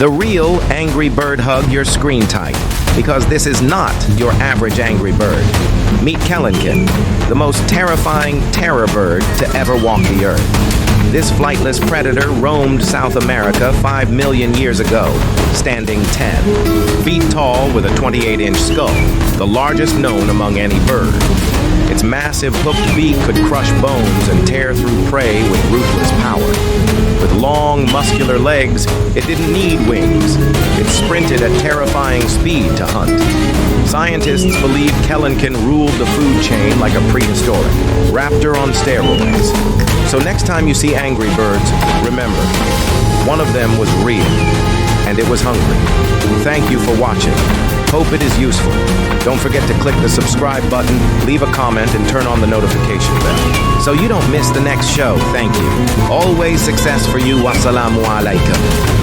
The real angry bird hug your screen tight, because this is not your average angry bird. Meet Kelenken, the most terrifying terror bird to ever walk the earth. This flightless predator roamed South America 5 million years ago, standing 10 feet tall with a 28-inch skull, the largest known among any bird. Its massive hooked beak could crush bones and tear through prey with ruthless power. With long, muscular legs, it didn't need wings. It sprinted at terrifying speed to hunt. Scientists believe Kelenken ruled the food chain like a prehistoric raptor on steroids. So next time you see angry birds, remember, one of them was real, and it was hungry. Thank you for watching. Hope it is useful. Don't forget to click the subscribe button, leave a comment, and turn on the notification bell, so you don't miss the next show. Thank you. Always success for you. Wassalamu alaikum.